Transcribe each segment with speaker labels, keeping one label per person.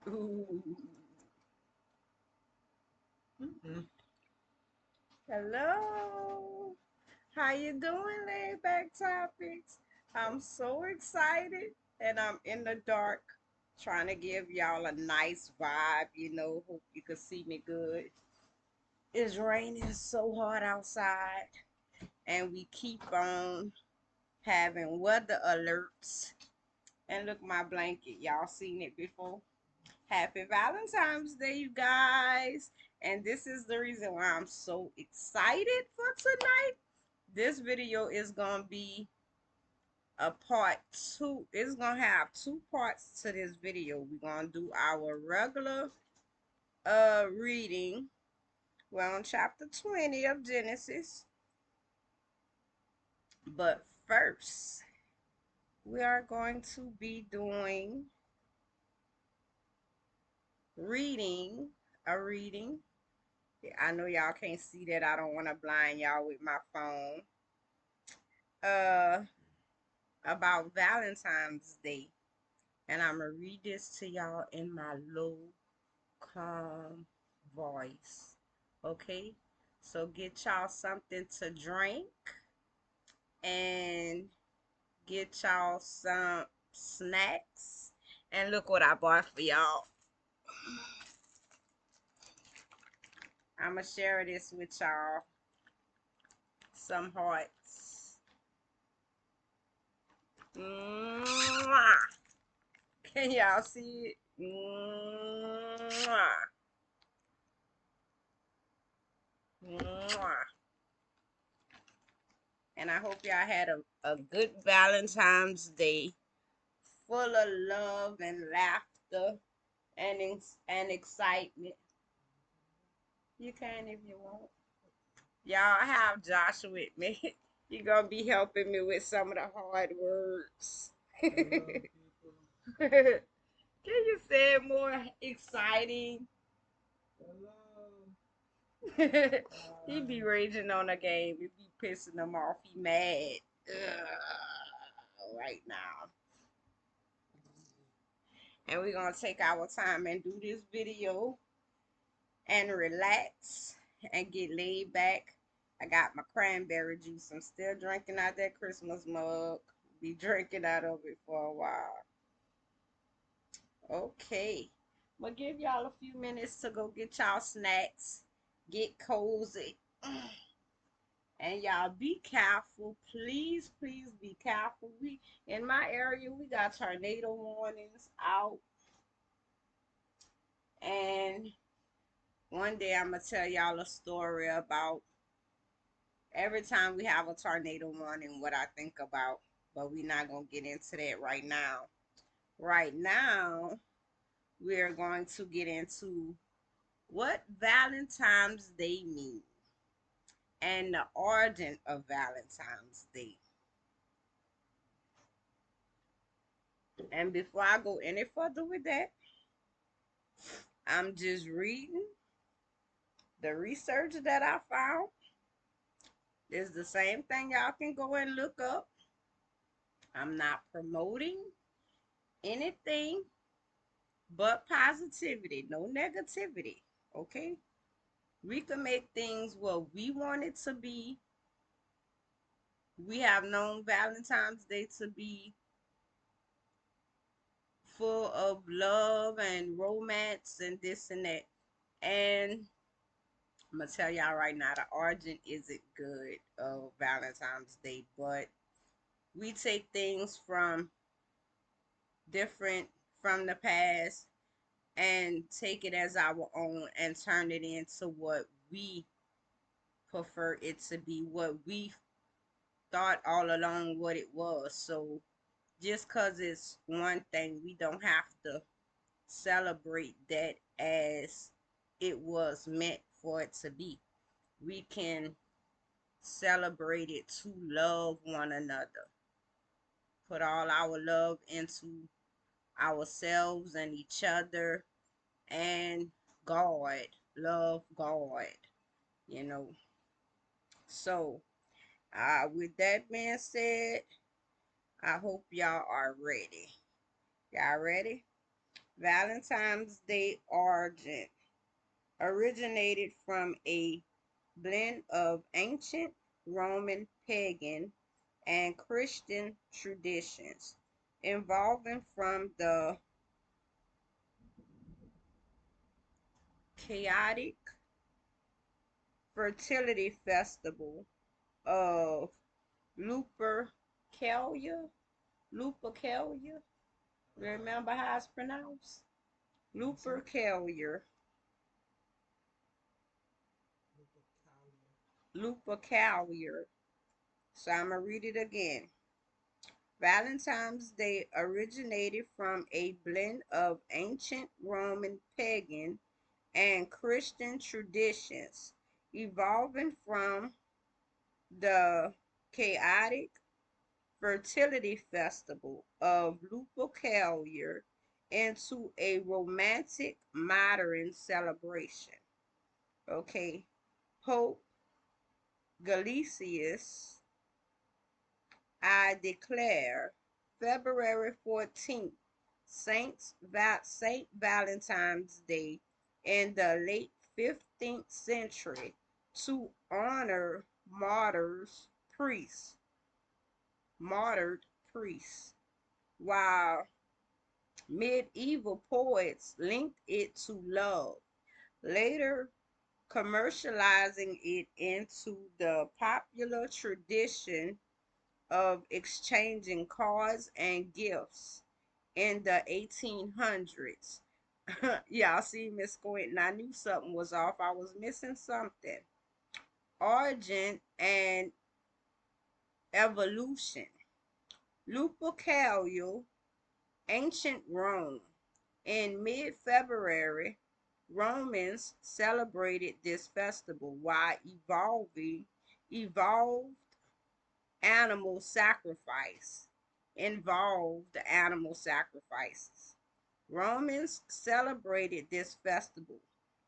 Speaker 1: Ooh. Hello. How you doing, Laid Back Topics? I'm so excited and I'm in the dark trying to give y'all a nice vibe, hope you can see me good. It's raining so hard outside and we keep on having weather alerts. And look my blanket, y'all seen it before. Happy Valentine's Day, you guys. And this is the reason why I'm so excited for tonight. This video is going to be a part two. It's going to have two parts to this video. We're going to do our regular reading. We're on chapter 20 of Genesis. But first, we are going to be doing reading a reading. I know y'all can't see that. I don't want to blind y'all with my phone. Uh, about Valentine's Day. And I'm going to read this to y'all in my low, calm voice. Okay? So get y'all something to drink and get y'all some snacks. And look what I bought for y'all. I'm going to share this with y'all. Some hearts. Mwah. Can y'all see it? Mwah. Mwah. And I hope y'all had a good Valentine's Day full of love and laughter and excitement. You can if you want. Y'all have Josh with me. He gonna be helping me with some of the hard words. Can you say it more exciting? He be raging on a game. He be pissing him off. He mad. Right now. And we're gonna take our time and do this video and relax and get laid back. I got my cranberry juice. I'm still drinking out that Christmas mug. Be drinking out of it for a while. Okay. I'm gonna give y'all a few minutes to go get y'all snacks, get cozy. And y'all be careful. Please, please be careful. We in my area we got tornado warnings out. And one day I'm gonna tell y'all a story about every time we have a tornado warning, what I think about, but we're not going to get into that right now. Right now, we're going to get into what Valentine's Day means and the origin of Valentine's Day. And before I go any further with that, I'm just reading the research that I found. It's the same thing y'all can go and look up. I'm not promoting anything but positivity, no negativity. Okay? We can make things what we want it to be. We have known Valentine's Day to be full of love and romance and this and that. And I'm gonna tell y'all right now, the origin isn't good of Valentine's Day, but we take things from different from the past and take it as our own and turn it into what we prefer it to be, what we thought all along what it was. So just because it's one thing, we don't have to celebrate that as it was meant for it to be. We can celebrate it to love one another, put all our love into ourselves and each other and God, love God, you know. So, with that being said, I hope y'all are ready. Y'all ready? Valentine's Day origin originated from a blend of ancient Roman pagan and Christian traditions, involving from the chaotic fertility festival of Lupercalia. Lupercalia. Remember how it's pronounced? Lupercalia. Lupercalia. So I'm going to read it again. Valentine's Day originated from a blend of ancient Roman pagan and Christian traditions, evolving from the chaotic fertility festival of Lupercalia into a romantic modern celebration. Okay, Pope Gelasius, I declare February 14th, Saint Valentine's Day in the late 15th century to honor priests, martyred priests, while medieval poets linked it to love, later commercializing it into the popular tradition of exchanging cards and gifts in the 1800s. Y'all see Miss Squintin, I knew something was off. I was missing something. Origin and evolution. Lupercalia, ancient Rome. In mid-February, Romans celebrated this festival while evolved animal sacrifice involved animal sacrifices. Romans celebrated this festival,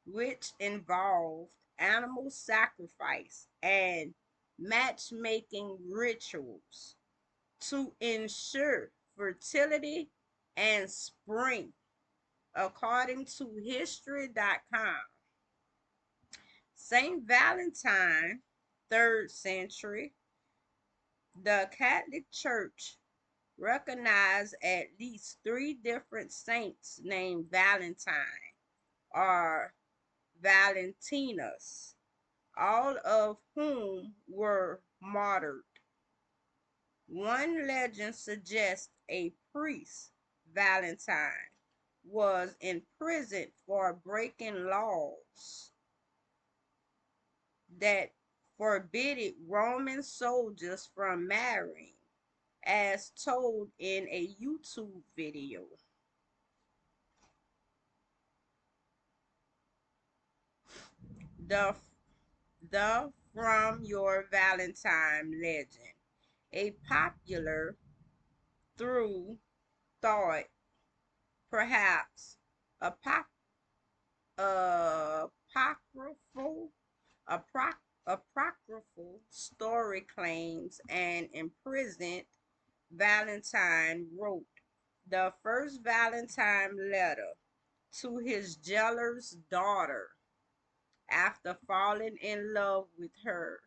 Speaker 1: which involved animal sacrifice and matchmaking rituals to ensure fertility and spring. According to history.com, Saint Valentine, 3rd century, the Catholic Church recognized at least three different saints named Valentine or Valentinus, all of whom were martyred. One legend suggests a priest, Valentine, was imprisoned for breaking laws that forbidded Roman soldiers from marrying, as told in a YouTube video. The, the From Your Valentine legend, a popular through thought, perhaps apocryphal, apocryphal story claims an imprisoned Valentine wrote the first Valentine letter to his jealous daughter after falling in love with her.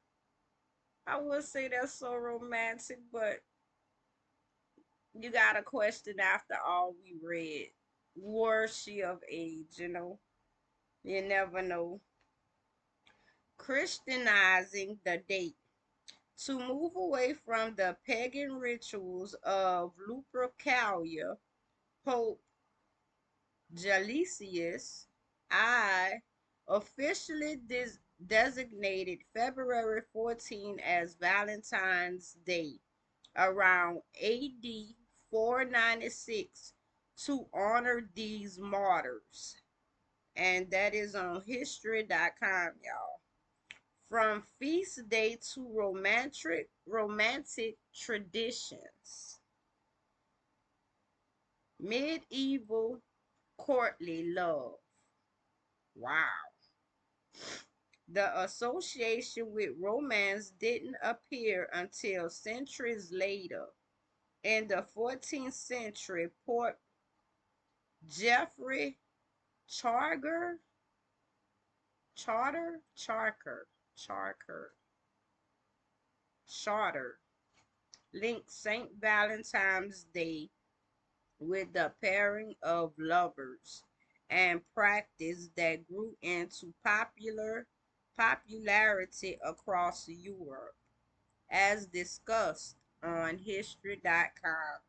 Speaker 1: I would say that's so romantic, but you got a question after all we read. Was she of age, you know? You never know. Christianizing the date. To move away from the pagan rituals of Lupercalia, Pope Gelasius I officially designated February 14 as Valentine's Day around AD 496 to honor these martyrs. And that is on history.com, y'all. From feast day to romantic traditions. Medieval courtly love. Wow. The association with romance didn't appear until centuries later. In the 14th century, Jeffrey Charger, Charter, Charter links St. Valentine's Day with the pairing of lovers and practice that grew into popularity across Europe, as discussed on history.com.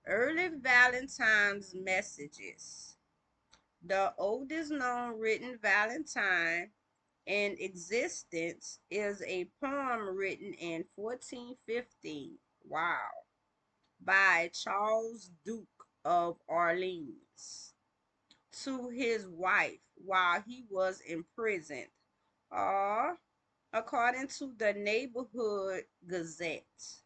Speaker 1: Early Valentine's messages. The oldest known written Valentine in existence is a poem written in 1415. Wow. By Charles Duke of Orleans to his wife while he was imprisoned. Uh, According to the Neighborhood Gazette,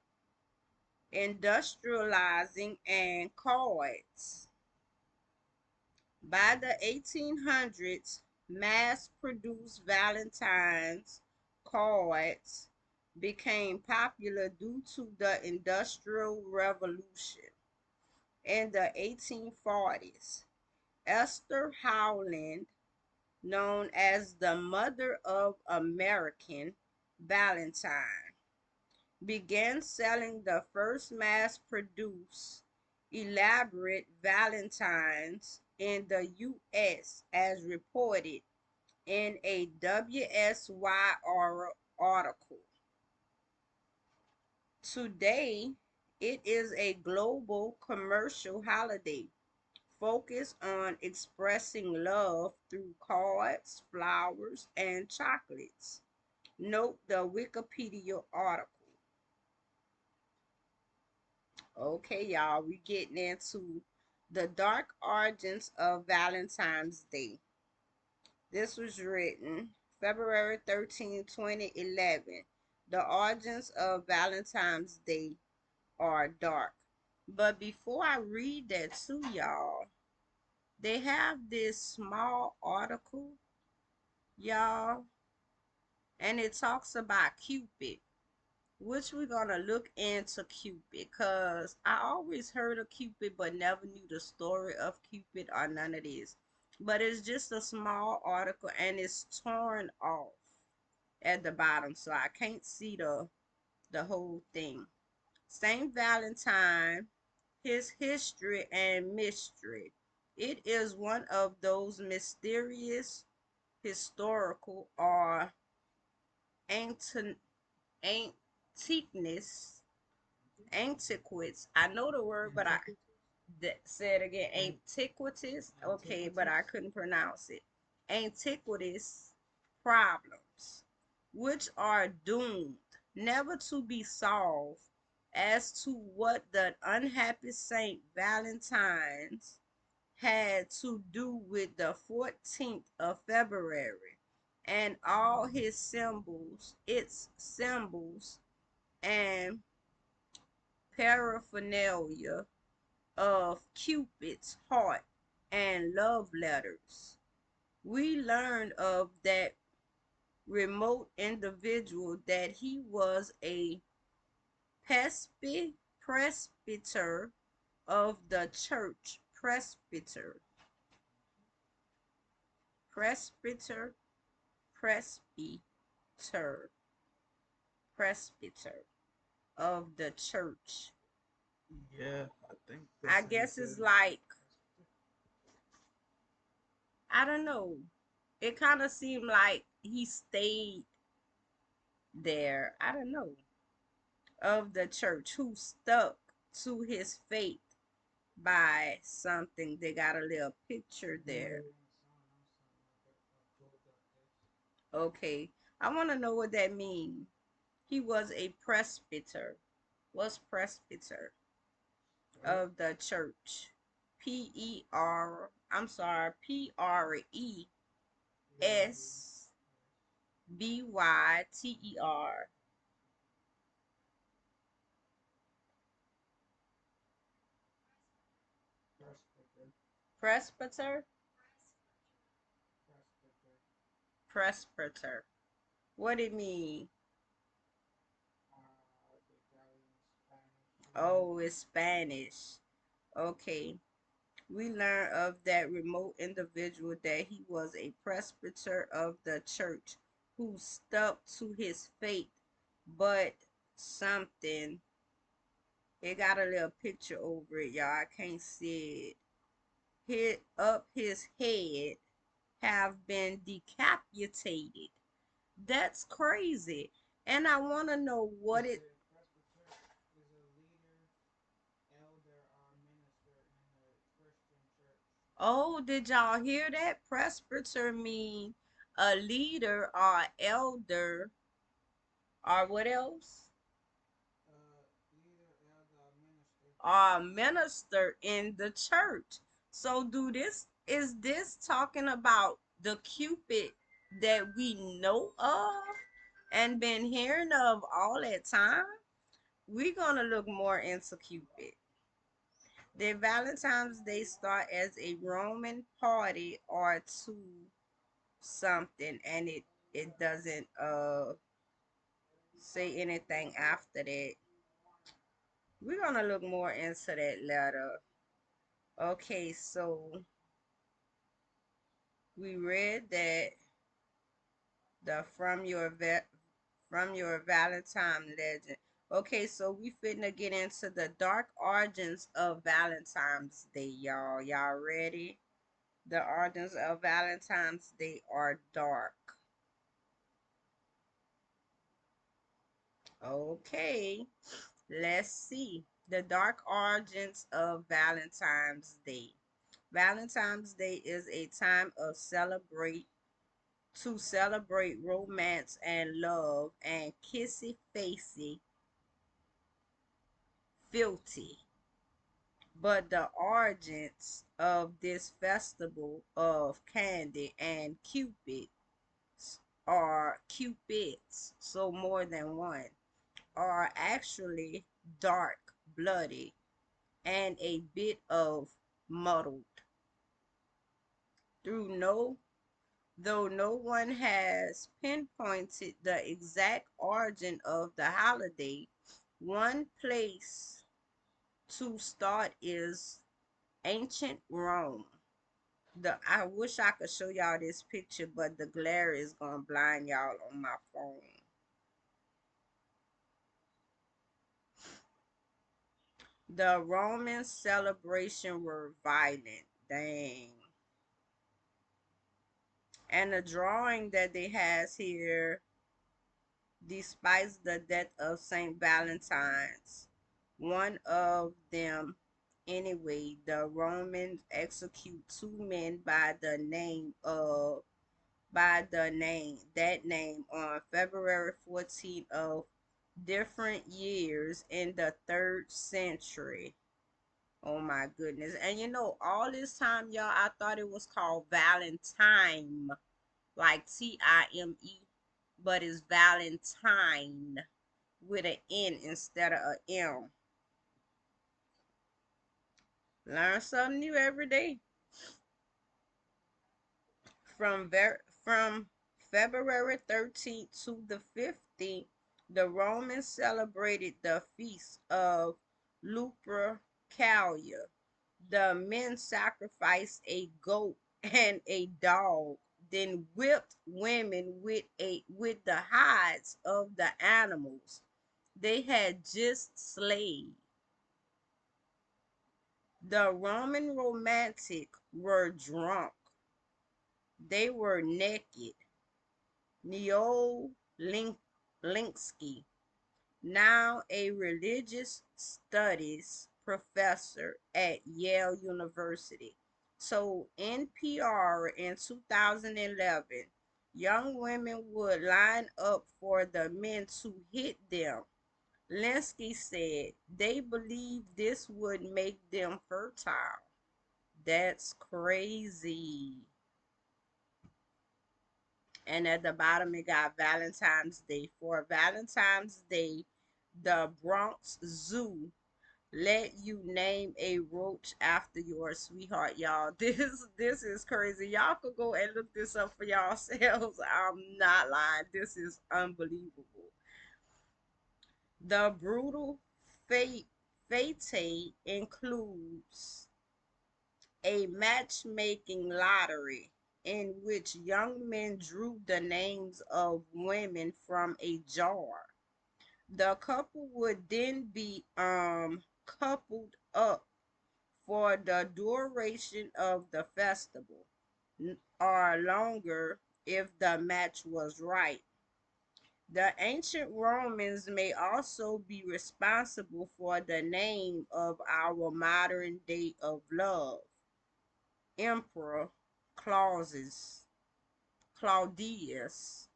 Speaker 1: industrializing and cards. By the 1800s, mass-produced Valentine's cards became popular due to the Industrial Revolution. In the 1840s, Esther Howland, known as the mother of American Valentine, began selling the first mass-produced elaborate valentines in the U.S. as reported in a WSYR article. Today, it is a global commercial holiday focused on expressing love through cards, flowers, and chocolates. Note the Wikipedia article. Okay, y'all, we getting into the dark origins of Valentine's Day. This was written February 13, 2011. The origins of Valentine's Day are dark. But before I read that to y'all, they have this small article, y'all, and it talks about Cupid, which we're gonna look into Cupid because I always heard of Cupid but never knew the story of Cupid or none of this. But it's just a small article and it's torn off at the bottom, so I can't see the whole thing. Saint Valentine, his history and mystery. It is one of those mysterious historical or ancient antiqueness antiquities. I know the word, but I said again antiquities. Okay, but I couldn't pronounce it. Antiquities problems, which are doomed never to be solved, as to what the unhappy Saint Valentine's had to do with the 14th of February and all his symbols, its symbols, and paraphernalia of Cupid's heart and love letters. We learned of that remote individual that he was a presbyter of the church. Presbyter, presbyter, presbyter of the church.
Speaker 2: Yeah, I think
Speaker 1: I
Speaker 2: that's how you
Speaker 1: guess
Speaker 2: said
Speaker 1: it's
Speaker 2: it.
Speaker 1: like, I don't know. It kind of seemed like he stayed there. I don't know. Of the church who stuck to his faith by something. They got a little picture there. Okay. I want to know what that means. He was a presbyter. What's presbyter? Of the church. Presbyter. Presbyter? Presbyter. What it mean? Oh, it's Spanish. Okay. We learn of that remote individual that he was a presbyter of the church who stuck to his faith, but something, it got a little picture over it, y'all. I can't see it. Hit up his head have been decapitated. That's crazy. And I want to know what
Speaker 2: Is
Speaker 1: it.
Speaker 2: a presbyter is a leader, elder, or minister in the Christian church.
Speaker 1: Oh, did y'all hear that? Presbyter mean a leader or elder or what else?
Speaker 2: Leader, elder, or minister.
Speaker 1: Or minister in the church. So do this, is this talking about the Cupid that we know of and been hearing of all that time? We're gonna look more into Cupid. The Valentine's Day start as a Roman party or two something, and it doesn't say anything after that. We're gonna look more into that later. Okay, so we read that the from your Valentine legend. Okay, so we finna get into the dark origins of Valentine's Day, y'all. Y'all ready? The origins of Valentine's Day are dark. Okay, let's see. The dark origins of Valentine's Day. Valentine's Day is a time of celebrate to celebrate romance and love and kissy facey filthy. But the origins of this festival of candy and cupids are cupids, so more than one, are actually dark, bloody, and a bit of muddled. Through no Though no one has pinpointed the exact origin of the holiday, one place to start is ancient Rome. I wish I could show y'all this picture, but the glare is gonna blind y'all on my phone. The Roman celebration were violent. Dang. And the drawing that they has here, despite the death of Saint Valentine's, one of them anyway, the Romans execute two men by the name that name on February 14th of different years in the third century. Oh my goodness. And you know, all this time, y'all, I thought it was called Valentine, like Time, but it's Valentine with an N instead of a M. Learn something new every day. From February 13th to the 15th, the Romans celebrated the feast of Lupercalia. The men sacrificed a goat and a dog, then whipped women with the hides of the animals they had just slain. The Roman romantic were drunk. They were naked. Linsky, now a religious studies professor at Yale University, told NPR in 2011 young women would line up for the men to hit them. Linsky said they believed this would make them fertile. That's crazy. And at the bottom it got Valentine's Day. For Valentine's Day, the Bronx Zoo let you name a roach after your sweetheart, y'all. This is crazy. Y'all could go and look this up for yourselves. I'm not lying. This is unbelievable. The brutal fate includes a matchmaking lottery in which young men drew the names of women from a jar. The couple would then be coupled up for the duration of the festival or longer if the match was right. The ancient Romans may also be responsible for the name of our modern day of love, Emperor Clauses, Claudius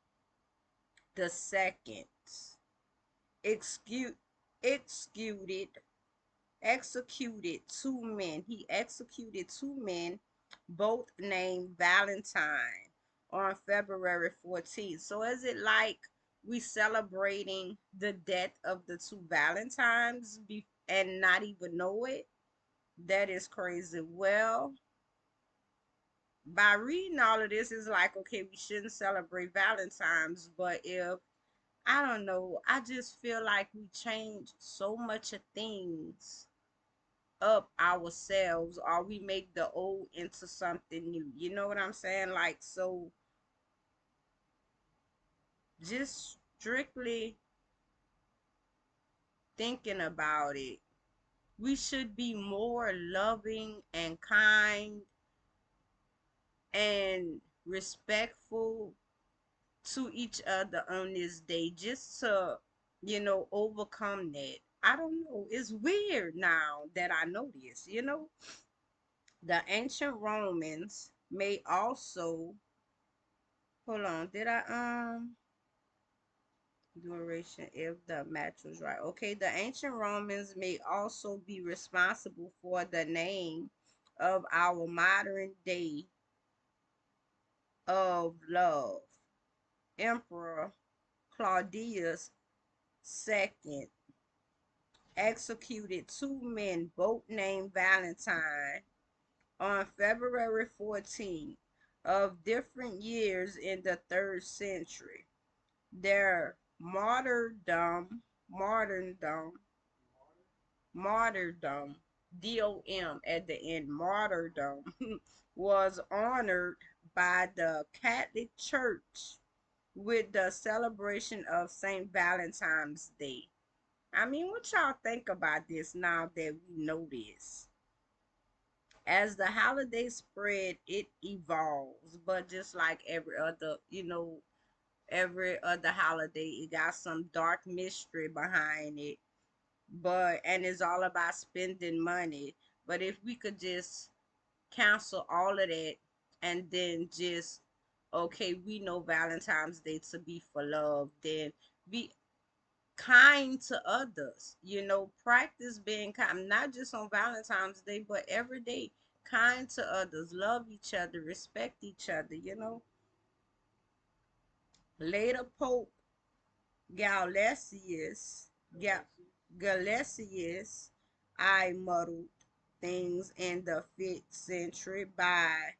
Speaker 1: the Second, execute, executed executed two men. He executed two men, both named Valentine, on February 14th. So is it like we celebrating the death of the two Valentines and not even know it? That is crazy. Well, by reading all of this, it's like, okay, we shouldn't celebrate Valentine's, but if I don't know, I just feel like we change so much of things up ourselves, or we make the old into something new. You know what I'm saying? Like, so just strictly thinking about it, we should be more loving and kind and respectful to each other on this day, just to, overcome that. I don't know. It's weird now that I know this, The ancient Romans may also, hold on, did I duration if the match was right? Okay, the ancient Romans may also be responsible for the name of our modern day of love, Emperor Claudius II executed two men, both named Valentine, on February 14th of different years in the 3rd century. Their martyrdom, DOM at the end, martyrdom, was honored by the Catholic Church with the celebration of St. Valentine's Day. I mean, what y'all think about this now that we know this? As the holiday spread, it evolves, but just like every other holiday, it got some dark mystery behind it. But and it's all about spending money. But if we could just cancel all of that and then just, okay, we know Valentine's Day to be for love, then be kind to others. Practice being kind, not just on Valentine's Day, but every day. Kind to others, love each other, respect each other. Later Pope Galasius, Galasius, I muddled things in the 5th century by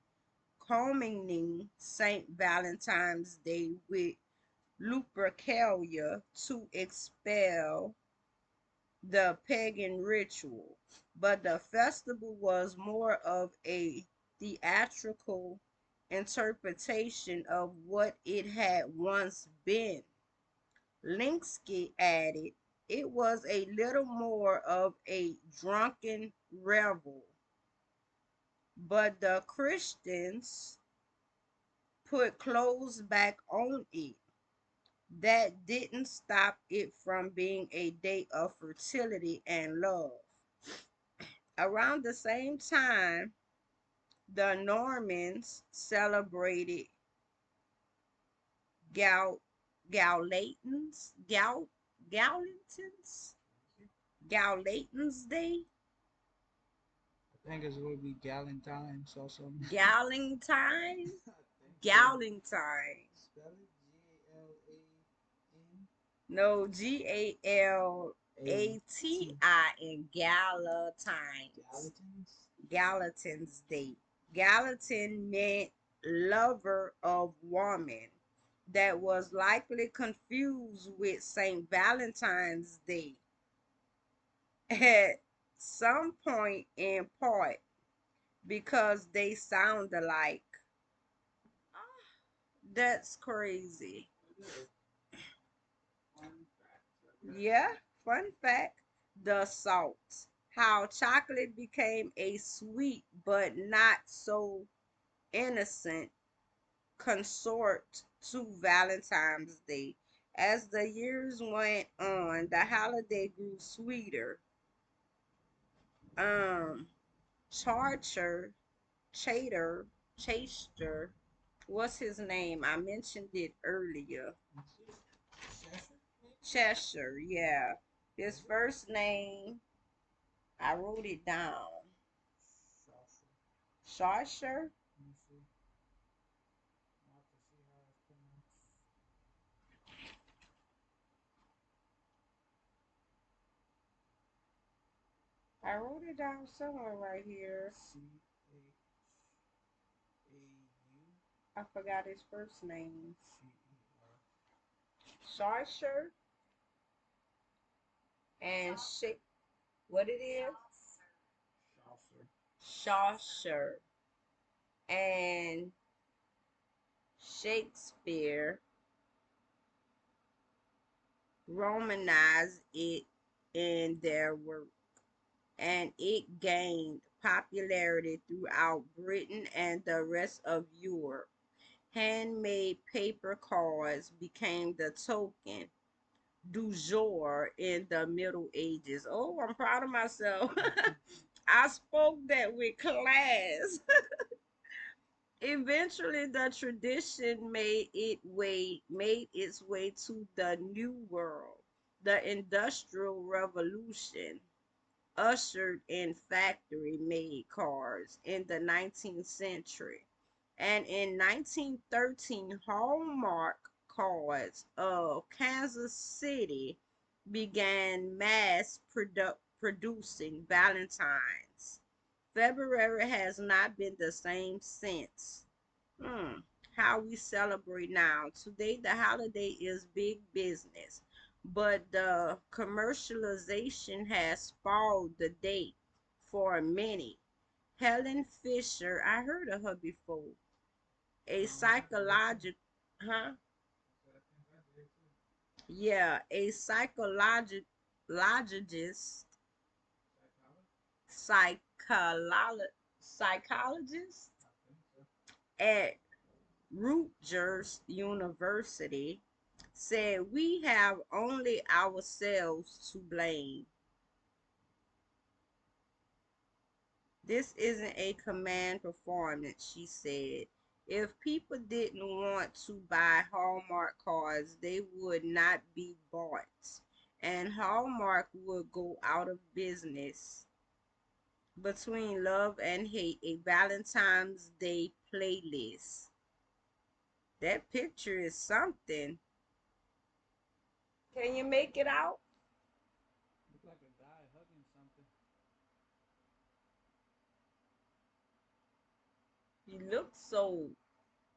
Speaker 1: combining St. Valentine's Day with Lupercalia to expel the pagan ritual, but the festival was more of a theatrical interpretation of what it had once been. Linsky added, it was a little more of a drunken revel, but the Christians put clothes back on it. That didn't stop it from being a day of fertility and love. Around the same time, the Normans celebrated Gal Galatans Gal Galatans Galatans Day.
Speaker 2: I think it's going to be Galentine's or something.
Speaker 1: Galentine
Speaker 2: I think so.
Speaker 1: Galentine.
Speaker 2: Spell it Galan.
Speaker 1: No,
Speaker 2: A
Speaker 1: Galatin Galatine's
Speaker 2: Galatins.
Speaker 1: Galatins Day. Gallatin meant lover of woman, that was likely confused with St. Valentine's Day at some point. In part, because they sound alike. Ah, that's crazy.
Speaker 2: Fun fact, I guess.
Speaker 1: Yeah, fun fact, the salt. How chocolate became a sweet but not so innocent consort to Valentine's Day. As the years went on, the holiday grew sweeter. Um, Charcher, Chater, Chaster, what's his name? I mentioned it earlier.
Speaker 2: Cheshire, maybe?
Speaker 1: Cheshire, yeah. His
Speaker 2: Is it?
Speaker 1: first name, I wrote it down.
Speaker 2: Cheshire.
Speaker 1: Charcher,
Speaker 2: Let me see. I'll have to see how it's pronounced.
Speaker 1: I wrote it down somewhere right here.
Speaker 2: Chau
Speaker 1: I forgot his first name.
Speaker 2: Cher.
Speaker 1: Charcher and Shake. What it is?
Speaker 2: Chaucer.
Speaker 1: Chaucer and Shakespeare romanized it in their work, and it gained popularity throughout Britain and the rest of Europe. Handmade paper cards became the token du jour in the Middle Ages. Oh, I'm proud of myself. I spoke that with class. Eventually, the tradition made its way to the New World. The Industrial Revolution ushered in factory-made cars in the 19th century, and in 1913, Hallmark cards of Kansas City began producing Valentines. February has not been the same since. Hmm. How we celebrate now. Today, the holiday is big business, but the commercialization has spoiled the day for many. Helen Fisher, I heard of her before. A
Speaker 2: I think I did too.
Speaker 1: psychological, huh?
Speaker 2: I said I think I did too.
Speaker 1: Yeah, a psychologist,
Speaker 2: Psychology?
Speaker 1: psychologist
Speaker 2: I think so.
Speaker 1: at Rutgers University said we have only ourselves to blame. This isn't a command performance, she said. If people didn't want to buy Hallmark cards, they would not be bought, and Hallmark would go out of business. Between Love and Hate, a Valentine's Day playlist. That picture is something. Can you make it out?
Speaker 2: Look like a guy hugging something.
Speaker 1: He looks so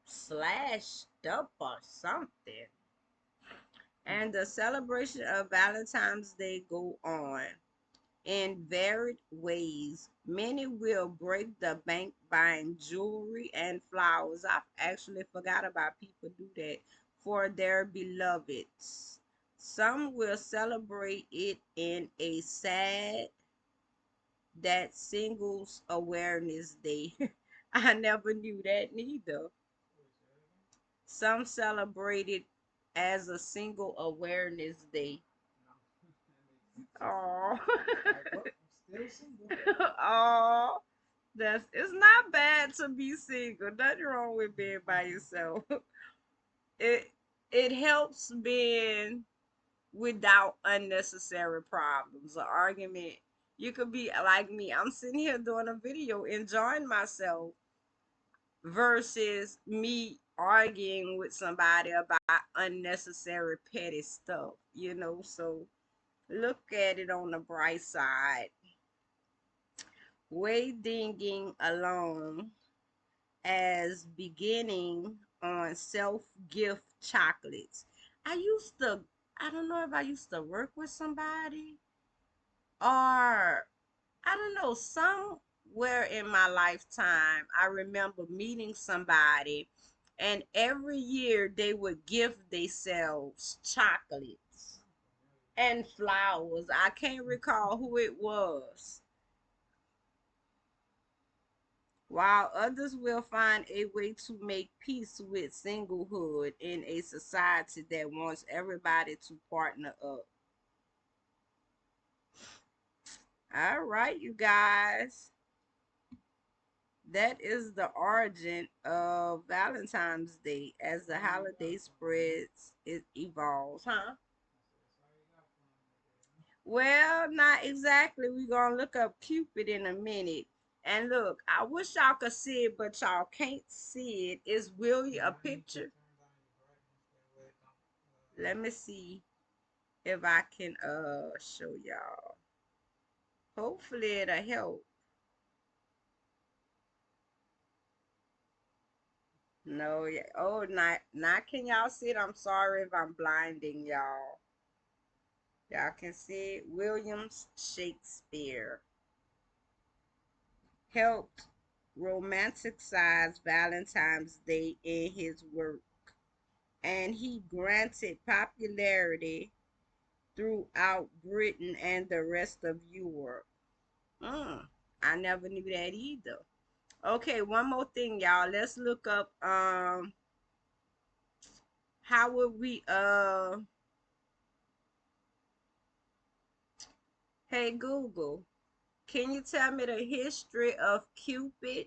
Speaker 1: slashed up or something. And the celebration of Valentine's Day go on in varied ways. Many will break the bank buying jewelry and flowers. I've actually forgot about people do that for their beloveds. Some will celebrate it in a sad that singles awareness day. I never knew that neither.
Speaker 2: Wait, say that again?
Speaker 1: Some celebrate it as a single awareness day.
Speaker 2: No. That makes no sense.
Speaker 1: Oh,
Speaker 2: Like, well, I'm still single.
Speaker 1: oh, that's it's not bad to be single. Nothing wrong with being by yourself. It it helps being without unnecessary problems or argument. You could be like me. I'm sitting here doing a video, enjoying myself, versus me arguing with somebody about unnecessary petty stuff. So look at it on the bright side. Wading alone as beginning on self gift chocolates. I used to, I don't know if I used to work with somebody or I don't know, some. where in my lifetime I remember meeting somebody, and every year they would gift themselves chocolates
Speaker 2: Sounds familiar.
Speaker 1: and flowers. I can't recall who it was. While others will find a way to make peace with singlehood in a society that wants everybody to partner up. All right, you guys. That is the origin of Valentine's Day. As
Speaker 2: That's
Speaker 1: the
Speaker 2: all you got
Speaker 1: holiday
Speaker 2: for me.
Speaker 1: spreads, it evolves, huh?
Speaker 2: I said, that's all you got for me today, huh?
Speaker 1: Well, not exactly. We're gonna look up Cupid in a minute. And look, I wish y'all could see it, but y'all can't see it. Is William a
Speaker 2: Yeah, I need to
Speaker 1: picture?
Speaker 2: turn down your brightness. That way it don't.
Speaker 1: Let me see if I can show y'all. Hopefully it'll help. No, yeah. Oh, not can y'all see it? I'm sorry if I'm blinding y'all. Y'all can see it. Williams Shakespeare helped romanticize Valentine's Day in his work, and he granted popularity throughout Britain and the rest of Europe. Mm, I never knew that either. Okay, one more thing, y'all. Let's look up how would we hey Google, can you tell me the history of Cupid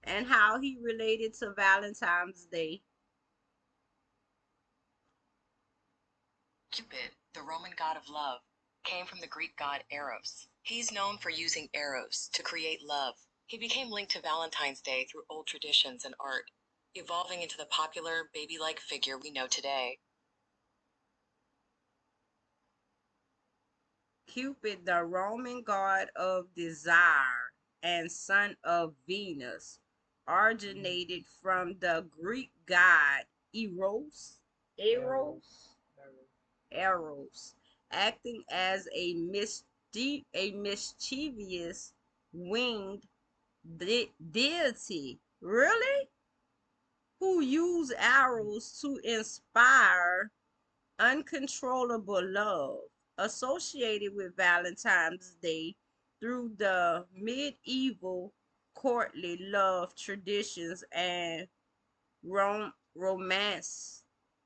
Speaker 1: and how he related to Valentine's Day?
Speaker 3: Cupid, the Roman god of love, came from the Greek god Eros. He's known for using arrows to create love. He became linked to Valentine's Day through old traditions and art, evolving into the popular baby like figure we know today.
Speaker 1: Cupid, the Roman god of desire and son of Venus, originated from the Greek god Eros,
Speaker 2: Arrows.
Speaker 1: Eros,
Speaker 2: Arrows.
Speaker 1: Eros, acting as a mischievous winged deity. Really? Who used arrows to inspire uncontrollable love, associated with Valentine's Day through the medieval courtly love traditions and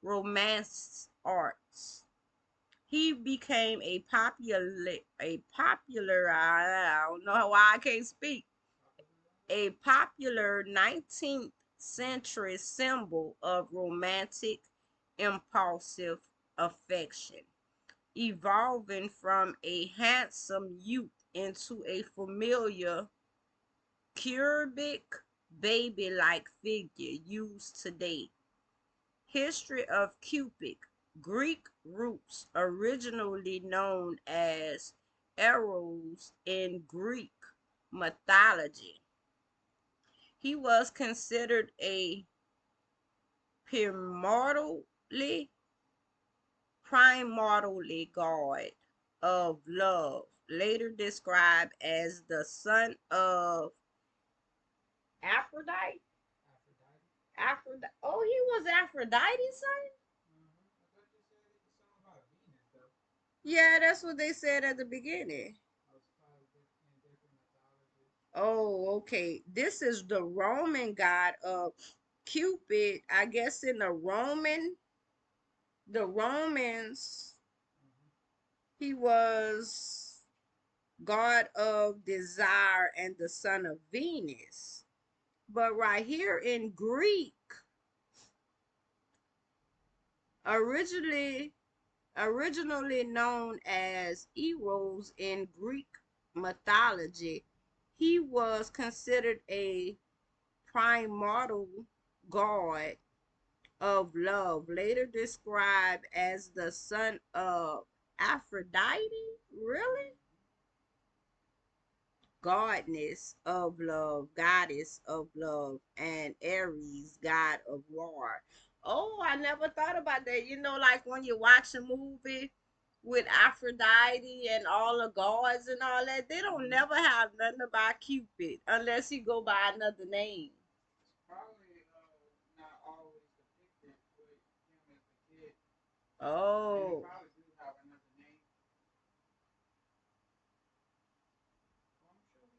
Speaker 1: romance arts. He became a popular I don't know why I can't speak,
Speaker 2: Popularized.
Speaker 1: a popular 19th century symbol of romantic impulsive affection, evolving from a handsome youth into a familiar, cherubic, baby like figure used today. History of Cupid, Greek roots, originally known as Eros in Greek mythology. He was considered a primordially primordially god of love, later described as the son of Aphrodite.
Speaker 2: Aphrodite.
Speaker 1: Aphrodite. Oh, he was Aphrodite's son?
Speaker 2: I thought you said it was something about Venus, though.
Speaker 1: Yeah, that's what they said at the beginning.
Speaker 2: I was probably in different mythology.
Speaker 1: Oh, okay. This is the Roman god of Cupid. I guess in the Romans,
Speaker 2: Mm-hmm.
Speaker 1: he was god of desire and the son of Venus. But right here in Greek, originally originally known as Eros in Greek mythology, he was considered a primordial god of love, later described as the son of Aphrodite. Really? Goddess of love, and Ares, god of war. Oh, I never thought about that. Like when you watch a movie with Aphrodite and all the gods and all that. They don't
Speaker 2: Mm-hmm.
Speaker 1: never have nothing about Cupid unless he go by another name.
Speaker 2: It's probably not always depicted with him as the kid, and he
Speaker 1: Oh,
Speaker 2: probably do have another name.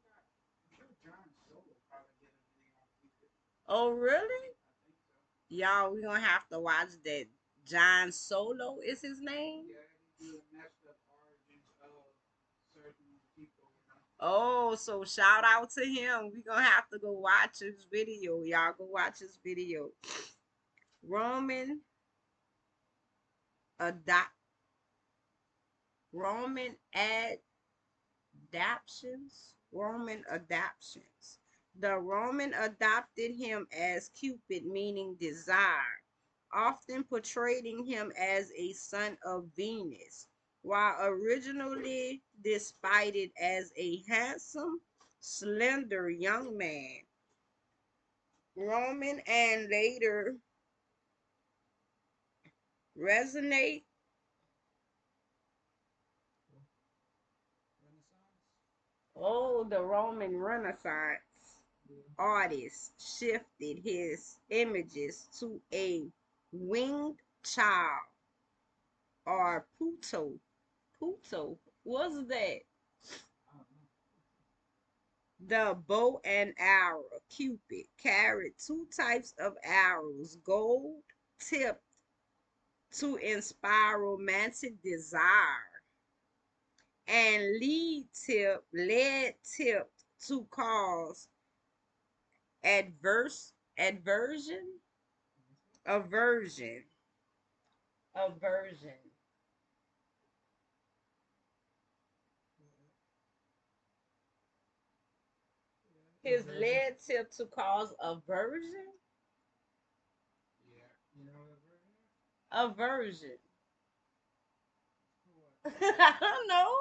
Speaker 2: Well, I'm sure John Solo probably did a video on Cupid.
Speaker 1: oh really?
Speaker 2: I think so.
Speaker 1: Y'all, we gonna have to watch that. John Solo is his name.
Speaker 2: Yeah, he do the messed up origins of certain people, you know.
Speaker 1: Oh, so shout out to him. We gonna have to go watch his video. Y'all go watch his video. Roman adopt Roman Roman adoptions. The Roman adopted him as Cupid, meaning desire, often portraying him as a son of Venus, while originally despite it as a handsome, slender young man. Roman and later resonate.
Speaker 2: Renaissance.
Speaker 1: Oh, the Roman Renaissance
Speaker 2: Yeah.
Speaker 1: artist shifted his images to a winged child or Pluto. Pluto. What's that?
Speaker 2: I don't know.
Speaker 1: The bow and arrow. Cupid carried two types of arrows, gold tipped to inspire romantic desire, and lead tipped to cause aversion, aversion, aversion.
Speaker 2: Yeah, yeah.
Speaker 1: His
Speaker 2: Aversion.
Speaker 1: lead tip to cause aversion,
Speaker 2: Yeah. You know what aversion is?
Speaker 1: aversion.
Speaker 2: What?
Speaker 1: I don't know.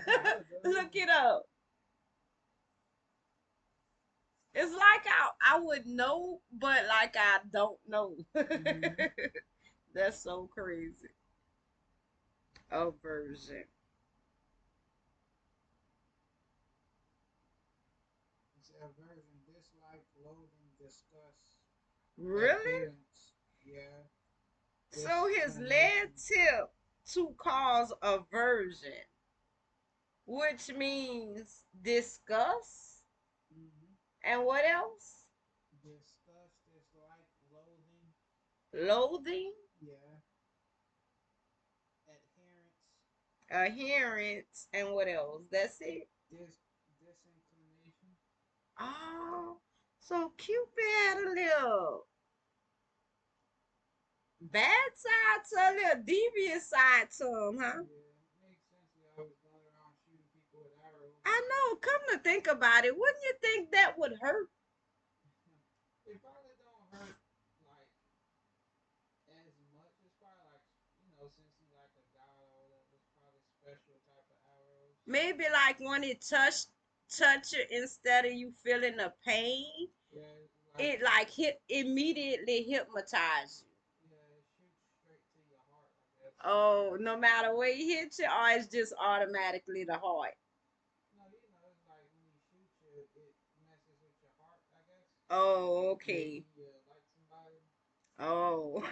Speaker 2: What does it
Speaker 1: Look
Speaker 2: mean?
Speaker 1: it up. It's like I would know, but like I don't know.
Speaker 2: Mm-hmm.
Speaker 1: That's so crazy. Aversion.
Speaker 2: It's aversion, dislike, loathing, disgust,
Speaker 1: Really?
Speaker 2: adherence. Yeah.
Speaker 1: So his lead
Speaker 2: Disinclination.
Speaker 1: tip to cause aversion, which means disgust.
Speaker 2: Mm-hmm.
Speaker 1: And what else?
Speaker 2: Disgust, dislike, loathing.
Speaker 1: Loathing,
Speaker 2: Yeah. Adherence.
Speaker 1: adherence, and what else? That's it.
Speaker 2: Disinclination.
Speaker 1: Oh, so Cupid had a little bad side to a little devious side to him, huh?
Speaker 2: Yeah, makes sense. He always going around shooting people with arrows.
Speaker 1: I know. Come to think about it, wouldn't you think that would hurt?
Speaker 2: It probably don't hurt like as much. It's probably like since he's like a god or whatever, it's probably special type of arrows.
Speaker 1: Maybe like when it touch you instead of you feeling the pain,
Speaker 2: Yeah, like
Speaker 1: it like hit immediately hypnotize you.
Speaker 2: yeah, it shoots straight to your heart, I guess.
Speaker 1: Oh, no matter where he hits you, or it's just automatically the heart.
Speaker 2: No, it's like when he shoots you, it messes with your heart, I guess.
Speaker 1: Oh, okay.
Speaker 2: Maybe you like somebody.
Speaker 1: Oh,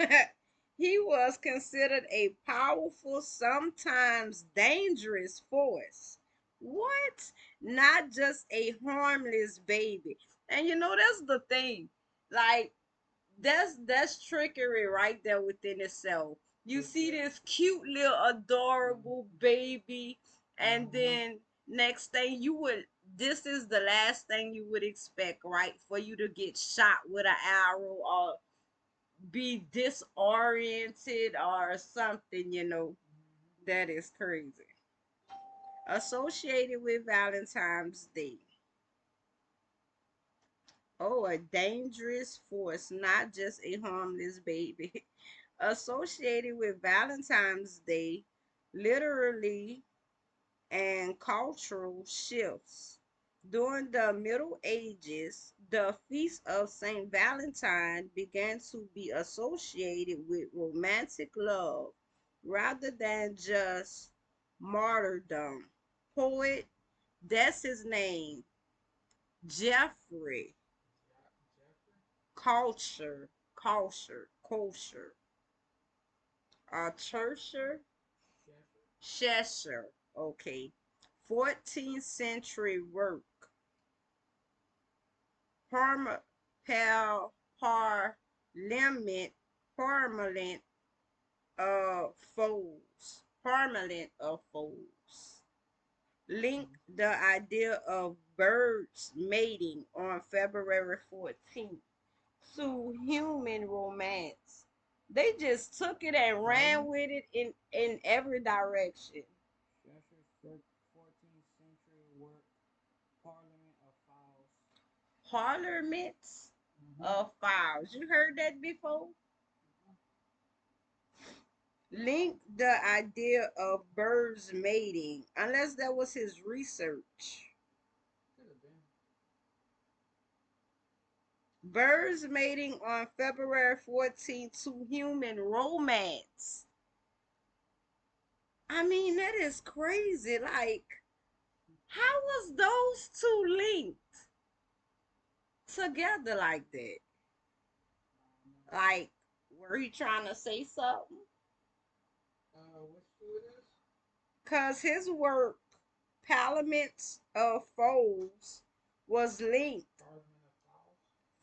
Speaker 1: he was considered a powerful, sometimes dangerous force. What? Not just a harmless baby. And that's the thing. Like, that's trickery right there within itself. You see
Speaker 2: Exactly.
Speaker 1: this cute little adorable baby, and
Speaker 2: Uh-huh.
Speaker 1: then next thing you would this is the last thing you would expect, right? For you to get shot with an arrow or be disoriented or something.
Speaker 2: Mm-hmm.
Speaker 1: That is crazy. Associated with Valentine's Day. Oh, a dangerous force, not just a harmless baby. Associated with Valentine's Day, literally and cultural shifts. During the Middle Ages, the feast of St. Valentine began to be associated with romantic love, rather than just martyrdom. Poet, that's his name. Jeffrey.
Speaker 2: Jeffrey?
Speaker 1: Culture. Churcher.
Speaker 2: Sheffer?
Speaker 1: Cheshire. Okay. 14th century work. Parma, parliament, parliament Parliament of foes. Link the idea of birds mating on February 14th to human romance. They just took it and ran with it in every direction.
Speaker 2: Sheffer's 14th century work, Parliament of Fowls.
Speaker 1: Parliaments
Speaker 2: Mm-hmm.
Speaker 1: of fowls. You heard that before?
Speaker 2: Mm-hmm.
Speaker 1: Link the idea of birds mating, unless that was his research.
Speaker 2: Could have been.
Speaker 1: Birds mating on February 14th to human romance. I mean, that is crazy. Like, how was those two linked together like that?
Speaker 2: I don't know.
Speaker 1: Like, were he trying to say something?
Speaker 2: Which two it is?
Speaker 1: Because his work, Parliaments of Foes, was linked,
Speaker 2: Parliament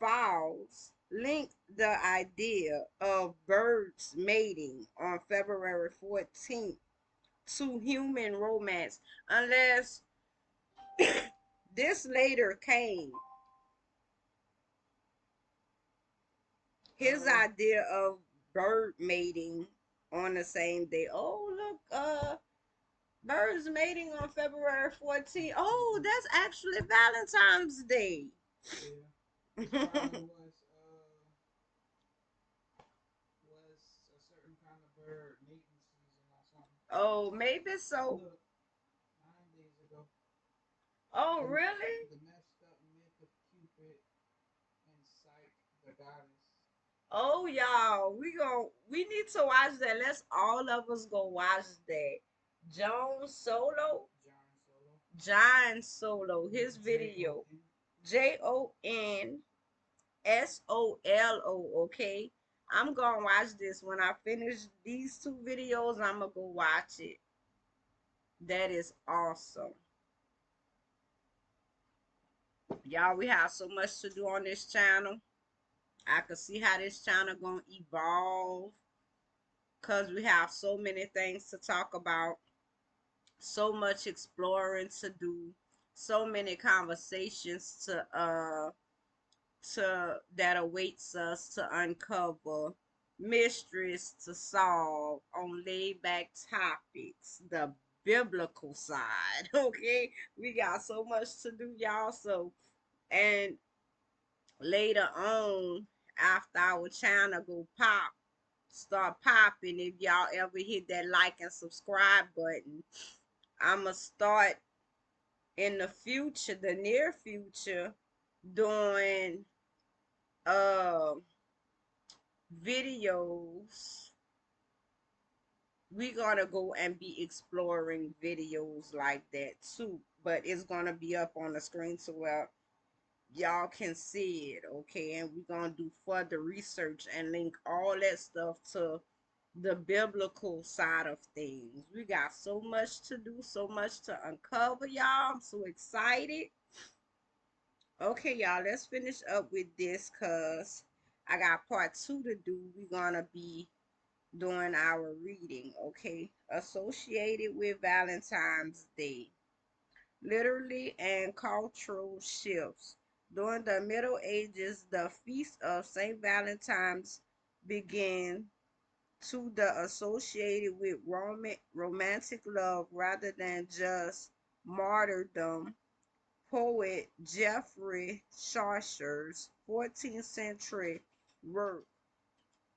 Speaker 2: of Fowls.
Speaker 1: fowls, linked the idea of birds mating on February 14th to human romance, unless this later came. His
Speaker 2: Uh,
Speaker 1: idea of bird mating on the same day. Oh, look, birds mating on February 14th. Oh, that's actually Valentine's Day.
Speaker 2: yeah. It's probably was a certain kind of bird mating season or something.
Speaker 1: Oh, maybe so.
Speaker 2: Look, 9 days ago,
Speaker 1: Oh,
Speaker 2: the
Speaker 1: really?
Speaker 2: the messed up myth of Cupid and Psyche, the goddess.
Speaker 1: Oh, y'all, we need to watch that. Let's all of us go watch that. John Solo,
Speaker 2: John Solo
Speaker 1: John Solo,
Speaker 2: with
Speaker 1: his
Speaker 2: J O
Speaker 1: video,
Speaker 2: N.
Speaker 1: JonSolo. Okay, I'm gonna watch this when I finish these two videos. I'm gonna go watch it. That is awesome, y'all. We have so much to do on this channel. I can see how this channel gonna evolve because we have so many things to talk about, so much exploring to do, so many conversations to that awaits us to uncover, mysteries to solve on laid back topics, the biblical side. Okay, we got so much to do, y'all. So, and later on, after our channel go pop, start popping, if y'all ever hit that like and subscribe button, I'ma start in the future, the near future, doing uh videos. We're gonna go and be exploring videos like that too, but it's gonna be up on the screen to where y'all can see it. Okay, and we're gonna do further research and link all that stuff to the biblical side of things. We got so much to do, so much to uncover, y'all. I'm so excited. Okay, y'all, let's finish up with this because I got part two to do. We're gonna be doing our reading, okay? Associated with Valentine's Day. Literally and cultural shifts. During the Middle Ages, the feast of St. Valentine's began to the associated with romantic love rather than just martyrdom. Poet Geoffrey Chaucer's 14th century work,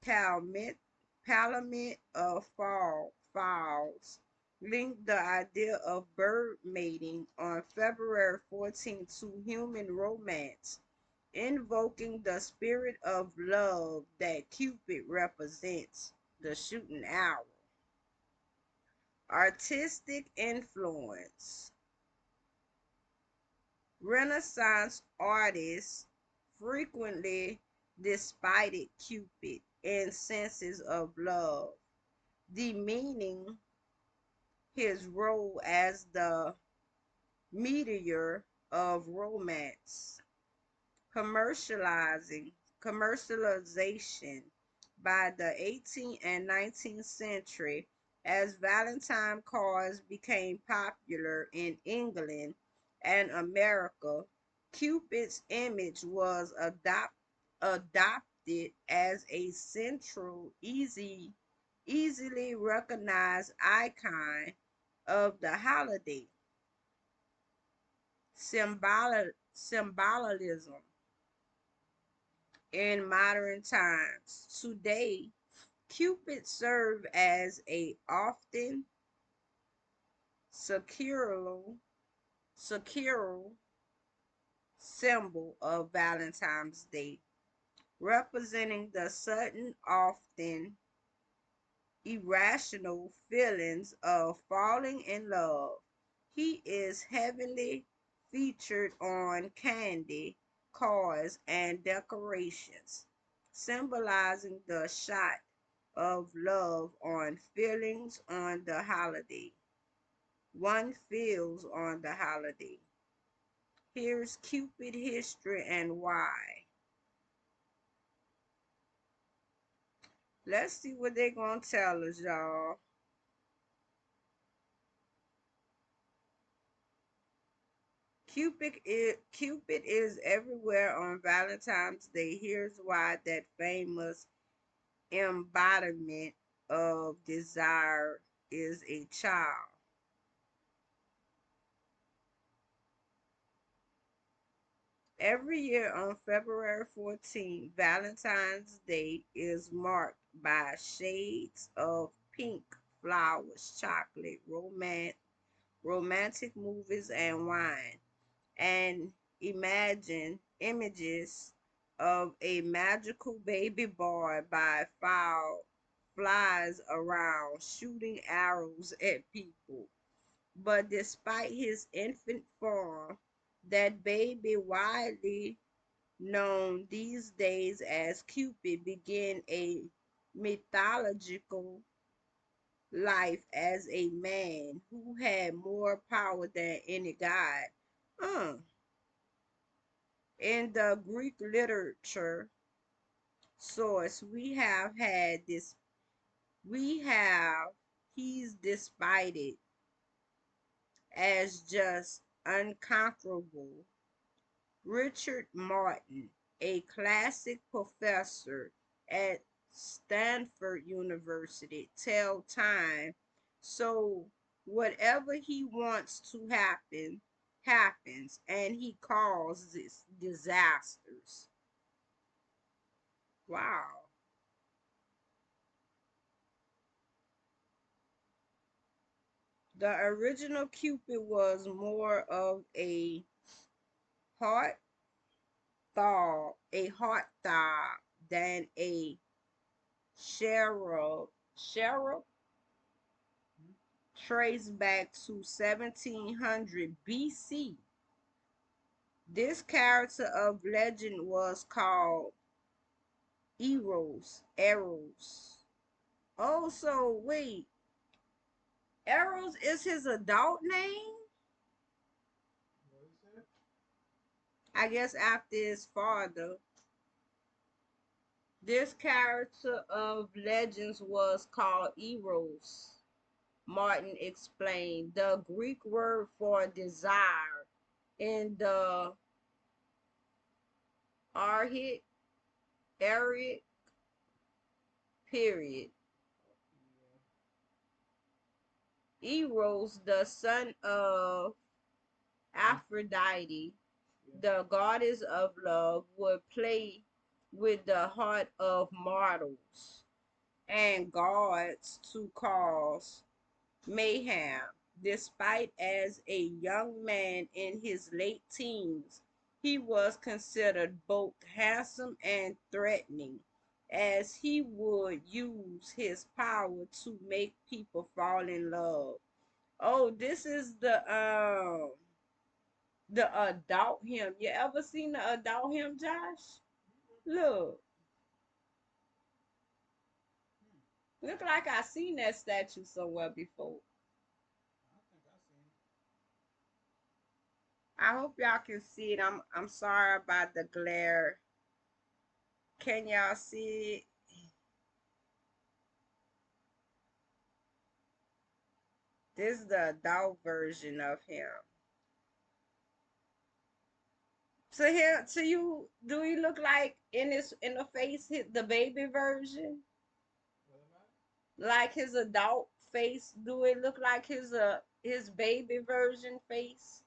Speaker 1: Parliament, Parliament of Fowls, linked the idea of bird mating on February 14th to human romance, invoking the spirit of love that Cupid represents, the shooting arrow. Artistic influence. Renaissance artists frequently despited Cupid in senses of love, demeaning his role as the meteor of romance. Commercializing Commercialization by the 18th and 19th century, as Valentine cards became popular in England and America, Cupid's image was adopted as a central, easily recognized icon of the holiday. Symbolism in modern times. Today, Cupid serves as a often secular symbol of Valentine's Day, representing the sudden, often irrational feelings of falling in love. He is heavily featured on candy, cards, and decorations, symbolizing the shot of love on feelings on the holiday. One feels on the holiday. Here's Cupid history and why. Let's see what they're gonna tell us, y'all. Cupid is everywhere on Valentine's Day. Here's why that famous embodiment of desire is a child. Every year on February 14th, Valentine's Day is marked by shades of pink, flowers, chocolate, romantic movies, and wine. And imagine images of a magical baby boy by foul flies around shooting arrows at people. But despite his infant form, that baby, widely known these days as Cupid, began a mythological life as a man who had more power than any god. Uh, in the Greek literature source, we have he's despited as just unconquerable. Richard Martin, a classic professor at Stanford University, tell time, so whatever he wants to happen happens, and he causes disasters. Wow. The original Cupid was more of heart heart thaw than a cherub traced back to 1700 BC. This character of legend was called Eros. Oh, so wait, Eros is his adult name?
Speaker 2: What is that?
Speaker 1: I guess after his father. This character of legends was called Eros. Martin explained. The Greek word for desire in the Arhaic period.
Speaker 2: Yeah.
Speaker 1: Eros, the son of Aphrodite,
Speaker 2: Yeah.
Speaker 1: the goddess of love, would play with the heart of mortals and gods to cause mayhem. Despite as a young man in his late teens, he was considered both handsome and threatening. as he would use his power to make people fall in love. Oh, this is the adult hymn. You ever seen the adult hymn, Josh? Look,
Speaker 2: Hmm.
Speaker 1: look like I seen that statue somewhere before.
Speaker 2: I think I seen it.
Speaker 1: I hope y'all can see it. I'm sorry about the glare. Can y'all see it? This is the adult version of him. To you, do he look like in the face the baby version?
Speaker 2: What about it?
Speaker 1: Like his adult face? Do it look like his baby version face?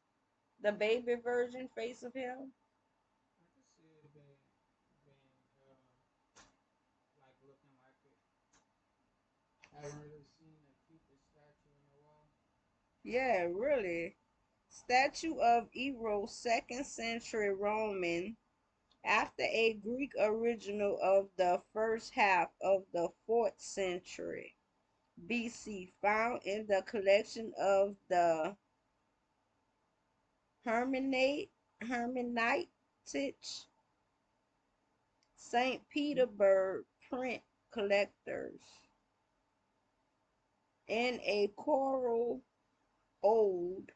Speaker 1: The baby version face of him?
Speaker 2: I can see it being like looking like it. Haven't really seen a Cupid statue in a while.
Speaker 1: Yeah, really. Statue of Eros, second century Roman, after a Greek original of the first half of the 4th century BC, found in the collection of the Hermitage St. Petersburg print collectors in a coral old.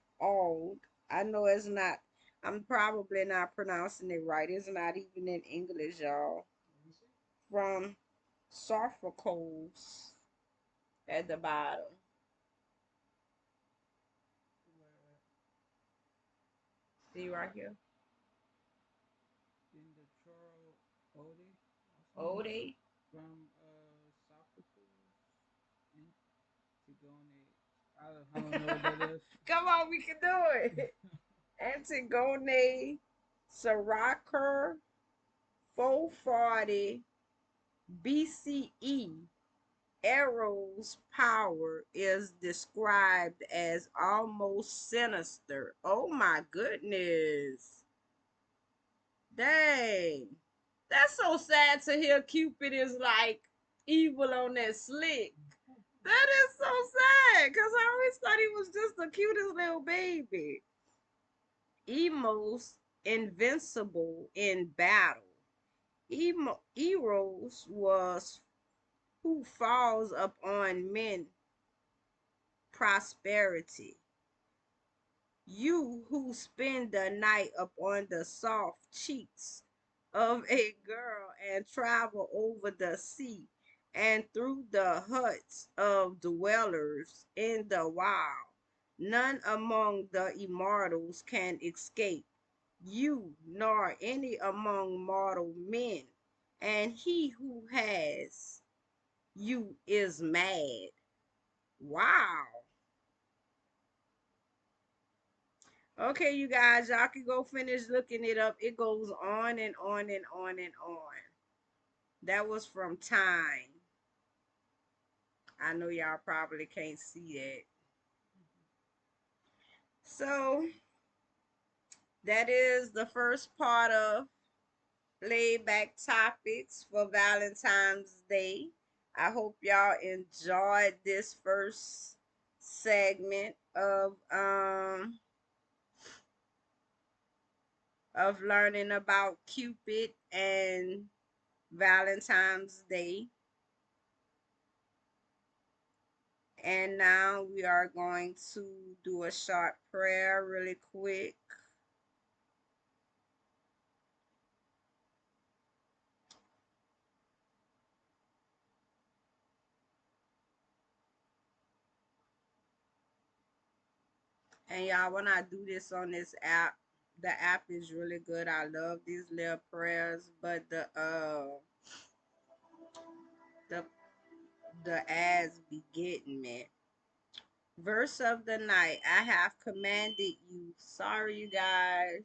Speaker 1: I know it's not. I'm probably not pronouncing it right. It's not even in English, y'all.
Speaker 2: Let me see.
Speaker 1: From Sophocles at the bottom.
Speaker 2: Where
Speaker 1: See right here.
Speaker 2: in the Choro Ode or something
Speaker 1: Ode.
Speaker 2: from Sophocles Antigone. I don't know what that is.
Speaker 1: Come on, we can do it. Antigone Siracer 440 BCE. Eros' power is described as almost sinister. Oh my goodness. Dang. That's so sad to hear Cupid is like evil on that slick. That is so sad because I always thought he was just the cutest little baby. Eros invincible in battle. Eros was who falls upon men prosperity. You who spend the night upon the soft cheeks of a girl and travel over the sea and through the huts of dwellers in the wild. None among the immortals can escape you, nor any among mortal men. And he who has you is mad. Wow. Okay, you guys, y'all can go finish looking it up. It goes on and on and on and on. That was from Time. I know y'all probably can't see that. So that is the first part of laid back topics for Valentine's Day. I hope y'all enjoyed this first segment of learning about Cupid and Valentine's Day. And now we are going to do a short prayer really quick. And y'all, when I do this on this app, the app is really good. I love these little prayers, but the the ads be getting me. Verse of the night. I have commanded you. Sorry, you guys.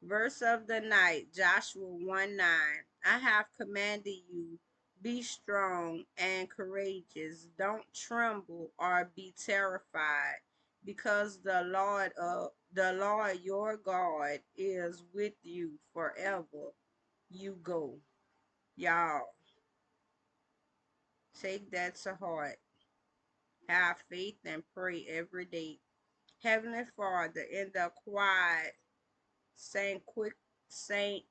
Speaker 1: Verse of the night, Joshua 1:9. I have commanded you, be strong and courageous. Don't tremble or be terrified, because the Lord your God is with you forever you go. Y'all, take that to heart. Have faith and pray every day. Heavenly Father, in the quiet, saint, quick, saint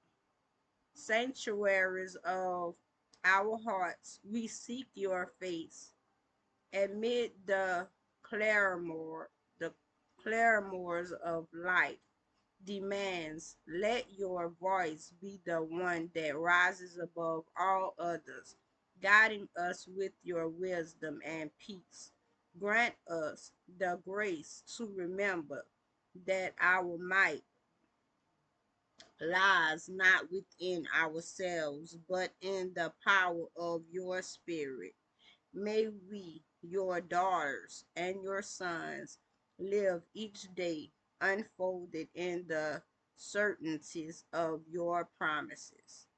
Speaker 1: sanctuaries of our hearts, we seek your face. Amid the clamors of life demands, let your voice be the one that rises above all others, guiding us with your wisdom and peace. Grant us the grace to remember that our might lies not within ourselves, but in the power of your Spirit. May we, your daughters and your sons, live each day unfolded in the certainties of your promises.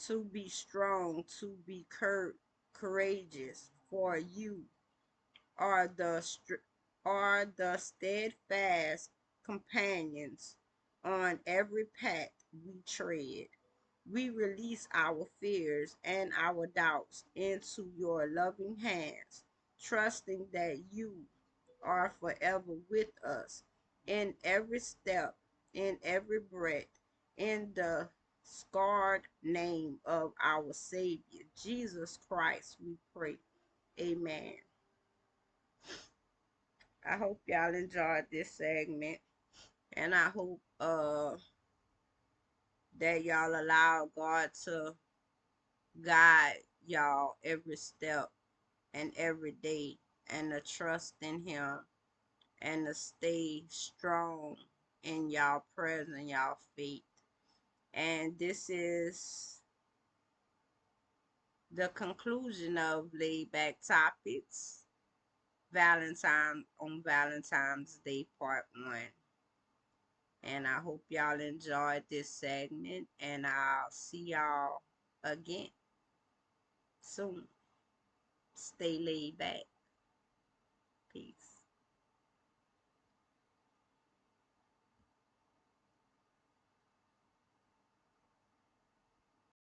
Speaker 1: To be strong, to be courageous, for you are the steadfast companions on every path we tread. We release our fears and our doubts into your loving hands, trusting that you are forever with us in every step, in every breath, in the scarred name of our Savior, Jesus Christ, we pray. Amen. I hope y'all enjoyed this segment, and I hope that y'all allow God to guide y'all every step and every day, and to trust in Him, and to stay strong in y'all prayers and y'all faith. And this is the conclusion of Laid Back Topics, Valentine's Day Part 1. And I hope y'all enjoyed this segment, and I'll see y'all again soon. Stay laid back.